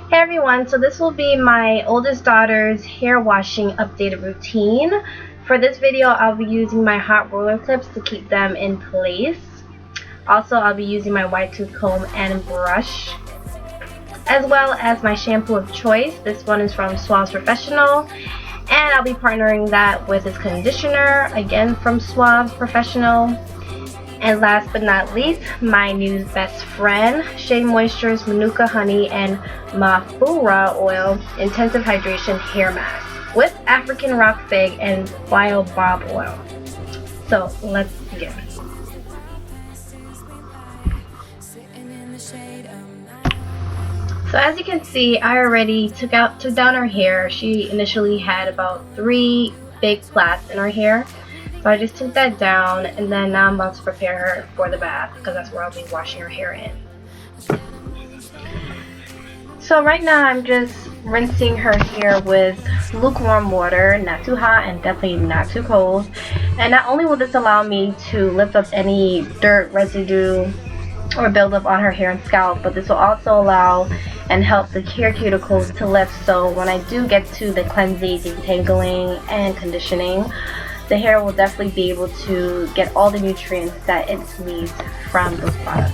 Hey everyone, so this will be my oldest daughter's hair washing updated routine. For this video, I'll be using my hot roller clips to keep them in place. Also, I'll be using my wide tooth comb and brush, as well as my shampoo of choice. This one is from Suave Professional, and I'll be partnering that with this conditioner, again from Suave Professional. And last but not least, my new best friend, Shea Moisture's Manuka Honey and Mafura Oil Intensive Hydration Hair Mask with African Rock Fig and Baobab Oil. So let's begin. So as you can see, I already took down her hair. She initially had about 3 big plaits in her hair. So I just took that down, and then now I'm about to prepare her for the bath because that's where I'll be washing her hair in. So right now I'm just rinsing her hair with lukewarm water, not too hot and definitely not too cold. And not only will this allow me to lift up any dirt, residue, or buildup on her hair and scalp, but this will also allow and help the hair cuticles to lift, so when I do get to the cleansing, detangling, and conditioning, the hair will definitely be able to get all the nutrients that it needs from those products.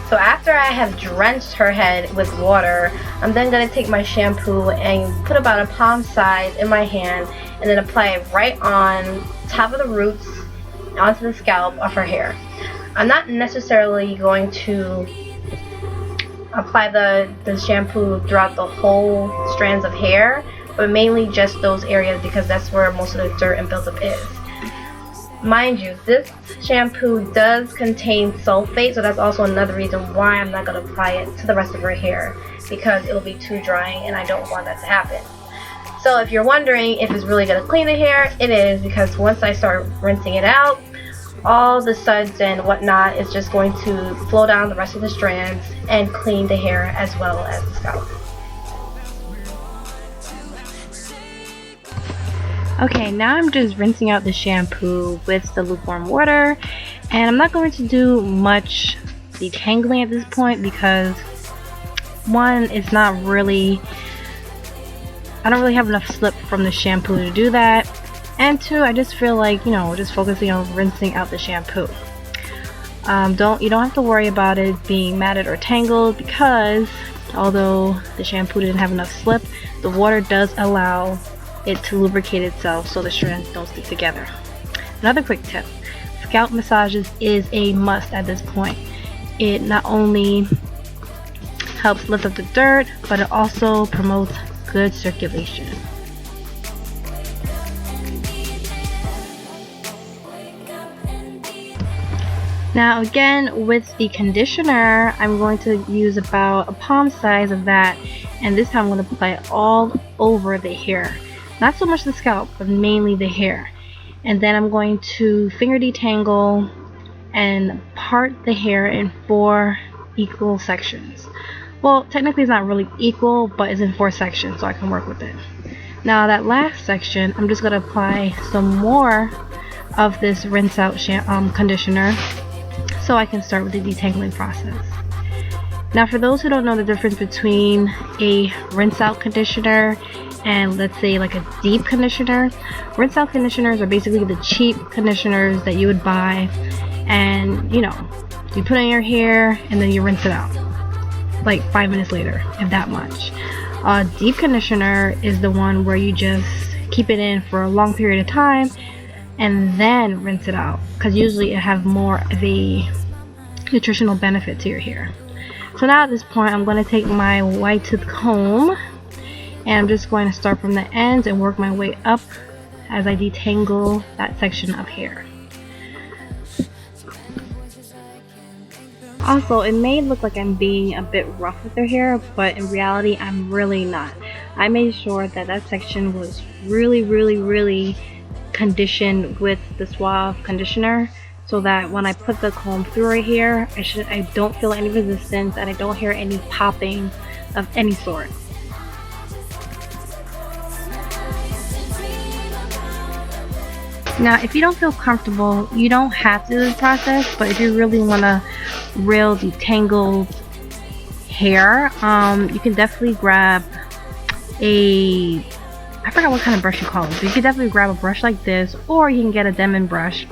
So after I have drenched her head with water, I'm then going to take my shampoo and put about a palm size in my hand and then apply it right on top of the roots onto the scalp of her hair. I'm not necessarily going to apply the shampoo throughout the whole strands of hair, but mainly just those areas because that's where most of the dirt and buildup is. Mind you, this shampoo does contain sulfate, so that's also another reason why I'm not going to apply it to the rest of her hair, because it'll be too drying and I don't want that to happen. So if you're wondering if it's really going to clean the hair, it is, because once I start rinsing it out, all the suds and whatnot is just going to flow down the rest of the strands and clean the hair as well as the scalp. Okay, now I'm just rinsing out the shampoo with the lukewarm water, and I'm not going to do much detangling at this point because one, it's not really, I don't really have enough slip from the shampoo to do that. And 2, I just feel like, just focusing on rinsing out the shampoo. You don't have to worry about it being matted or tangled, because although the shampoo didn't have enough slip, the water does allow it to lubricate itself so the strands don't stick together. Another quick tip, scalp massages is a must at this point. It not only helps lift up the dirt, but it also promotes good circulation. Now again, with the conditioner, I'm going to use about a palm size of that, and this time I'm going to apply it all over the hair. Not so much the scalp, but mainly the hair. And then I'm going to finger detangle and part the hair in 4 equal sections. Well, technically it's not really equal, but it's in 4 sections, so I can work with it. Now that last section, I'm just going to apply some more of this rinse out conditioner, so I can start with the detangling process. Now for those who don't know the difference between a rinse out conditioner and let's say like a deep conditioner, rinse out conditioners are basically the cheap conditioners that you would buy, and you put it in your hair and then you rinse it out like 5 minutes later, if that much. A deep conditioner is the one where you just keep it in for a long period of time and then rinse it out, because usually it has more of a nutritional benefit to your hair. So now at this point, I'm going to take my wide tooth comb and I'm just going to start from the ends and work my way up as I detangle that section of hair. Also, it may look like I'm being a bit rough with her hair, but in reality I'm really not. I made sure that that section was really conditioned with the Suave conditioner, so that when I put the comb through her hair, I don't feel any resistance and I don't hear any popping of any sort. Now, if you don't feel comfortable, you don't have to do this process, but if you really want to real detangled hair, you can definitely grab I forgot what kind of brush you call it, but you can definitely grab a brush like this, or you can get a diamond brush,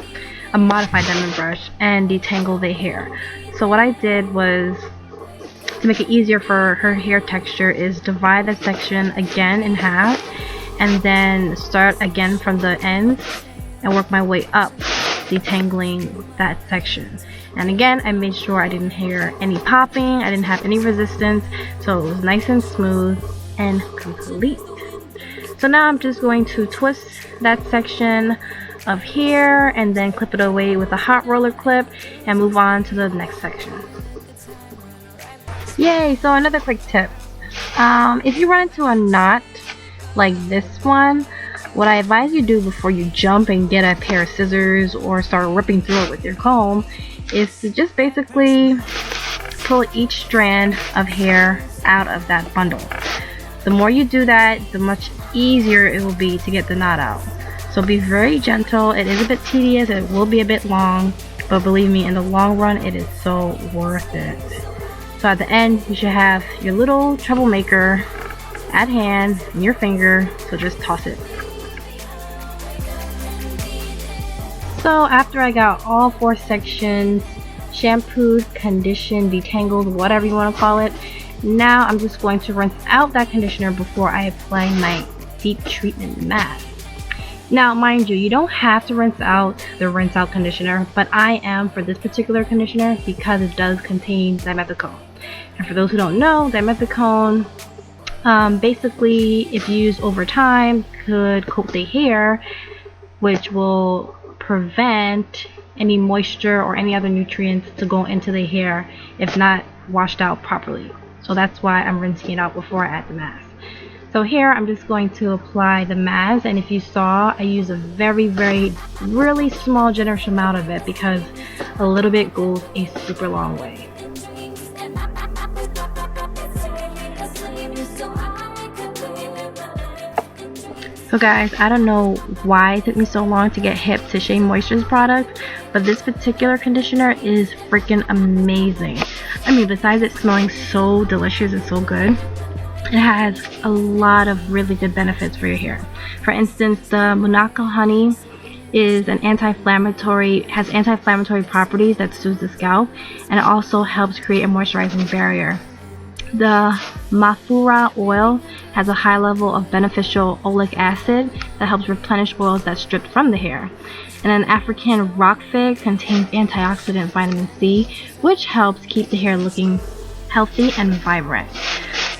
a modified diamond brush, and detangle the hair. So what I did was, to make it easier for her hair texture, is divide that section again in half, and then start again from the ends and work my way up, detangling that section. And again, I made sure I didn't hear any popping, I didn't have any resistance, so it was nice and smooth and complete. So now I'm just going to twist that section of hair and then clip it away with a hot roller clip and move on to the next section. Yay! So another quick tip. If you run into a knot like this one, what I advise you do before you jump and get a pair of scissors or start ripping through it with your comb is to just basically pull each strand of hair out of that bundle. The more you do that, the much easier it will be to get the knot out. So be very gentle. It is a bit tedious, it will be a bit long, but believe me, in the long run it is so worth it. So at the end you should have your little troublemaker at hand in your finger, so just toss it. So after I got all 4 sections shampooed, conditioned, detangled, whatever you want to call it, now I'm just going to rinse out that conditioner before I apply my deep treatment mask. Now mind you, you don't have to rinse out the rinse out conditioner, but I am for this particular conditioner because it does contain dimethicone. And for those who don't know, dimethicone basically, if used over time, could coat the hair, which will prevent any moisture or any other nutrients to go into the hair if not washed out properly. So that's why I'm rinsing it out before I add the mask. So here I'm just going to apply the mask, and if you saw, I use a really small generous amount of it because a little bit goes a super long way. So guys, I don't know why it took me so long to get hip to Shea Moisture's product, but this particular conditioner is freaking amazing. I mean, besides it smelling so delicious and so good, it has a lot of really good benefits for your hair. For instance, the Manuka honey is an anti-inflammatory, has anti-inflammatory properties that soothes the scalp, and it also helps create a moisturizing barrier. The Aloe oil has a high level of beneficial oleic acid that helps replenish oils that stripped from the hair. And then African rock fig contains antioxidant vitamin C, which helps keep the hair looking healthy and vibrant.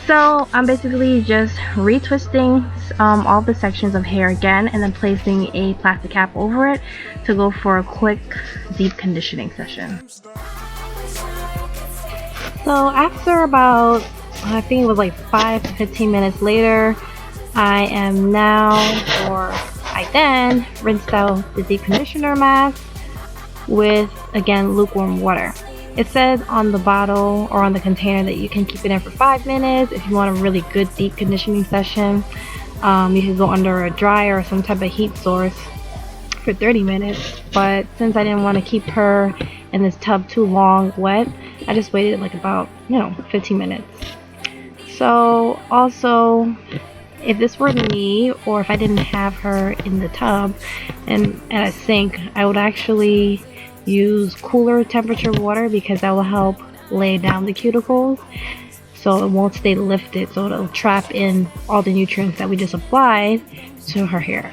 So I'm basically just retwisting all the sections of hair again and then placing a plastic cap over it to go for a quick deep conditioning session. So after about, I think it was like 5 to 15 minutes later, I then rinsed out the deep conditioner mask with, again, lukewarm water. It says on the bottle or on the container that you can keep it in for 5 minutes. If you want a really good deep conditioning session, you can go under a dryer or some type of heat source for 30 minutes. But since I didn't want to keep her in this tub too long wet, I just waited like about 15 minutes. So also, if this were me, or if I didn't have her in the tub and at a sink, I would actually use cooler temperature water because that will help lay down the cuticles so it won't stay lifted, so it'll trap in all the nutrients that we just applied to her hair.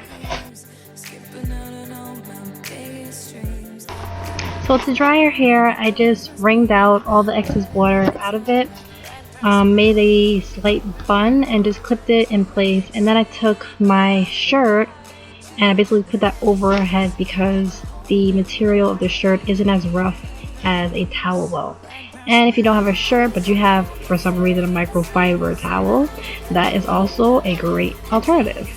So to dry her hair, I just wringed out all the excess water out of it, made a slight bun and just clipped it in place, and then I took my shirt and I basically put that over her head because the material of the shirt isn't as rough as a towel will. And if you don't have a shirt but you have for some reason a microfiber towel, that is also a great alternative.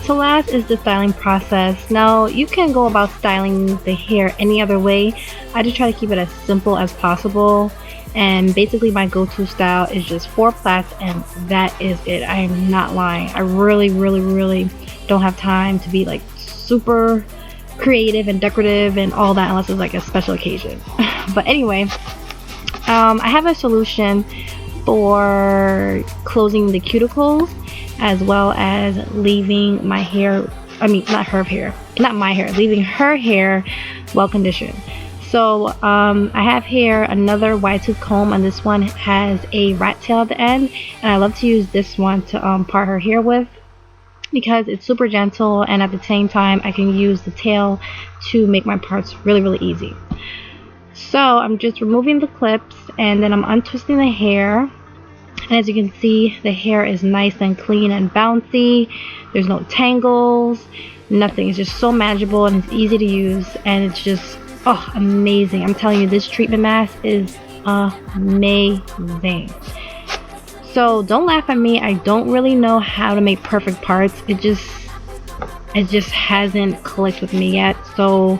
So last is the styling process. Now you can go about styling the hair any other way. I just try to keep it as simple as possible And basically my go-to style is just 4 plaits, and that is it. I am not lying. I really don't have time to be like super creative and decorative and all that unless it's like a special occasion. But anyway, I have a solution for closing the cuticles as well as leaving my hair, I mean not her hair, not my hair, leaving her hair well conditioned. So I have here another wide tooth comb, and this one has a rat tail at the end, and I love to use this one to part her hair with because it's super gentle, and at the same time I can use the tail to make my parts really easy. So I'm just removing the clips, and then I'm untwisting the hair, and as you can see, the hair is nice and clean and bouncy. There's no tangles, nothing. It's just so manageable and it's easy to use, and it's just amazing. I'm telling you, this treatment mask is amazing. So don't laugh at me. I don't really know how to make perfect parts. It just hasn't clicked with me yet. So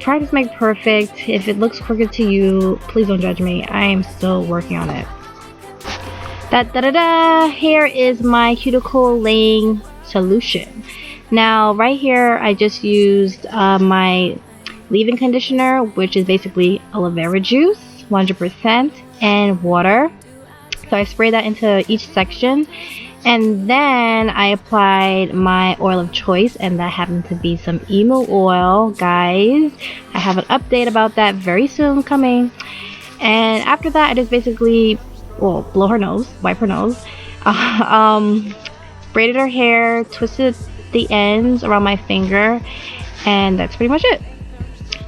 practice make perfect. If it looks crooked to you, please don't judge me. I am still working on it. Here is my cuticle laying solution. Now right here I just used my leave-in conditioner, which is basically aloe vera juice 100% and water. So I spray that into each section, and then I applied my oil of choice, and that happened to be some Emu Oil, guys. I have an update about that very soon coming. And after that I just basically blow her nose, wipe her nose, braided her hair, twisted the ends around my finger, and that's pretty much it.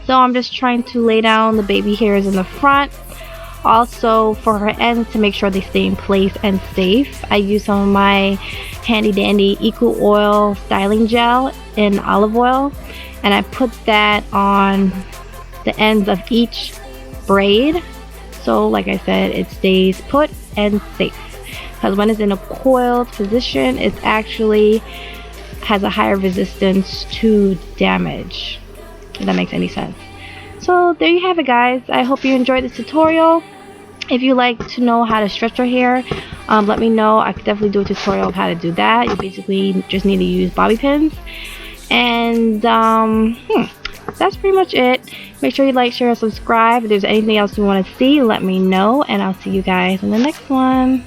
So I'm just trying to lay down the baby hairs in the front. Also for her ends, to make sure they stay in place and safe, I use some of my handy dandy Emu Oil styling gel in olive oil, and I put that on the ends of each braid, so like I said, it stays put and safe, because when it's in a coiled position, it actually has a higher resistance to damage, if that makes any sense. So there you have it, guys. I hope you enjoyed this tutorial. If you like to know how to stretch your hair, let me know. I could definitely do a tutorial of how to do that. You basically just need to use bobby pins, and that's pretty much it. Make sure you like, share, and subscribe. If there's anything else you want to see, let me know, and I'll see you guys in the next one.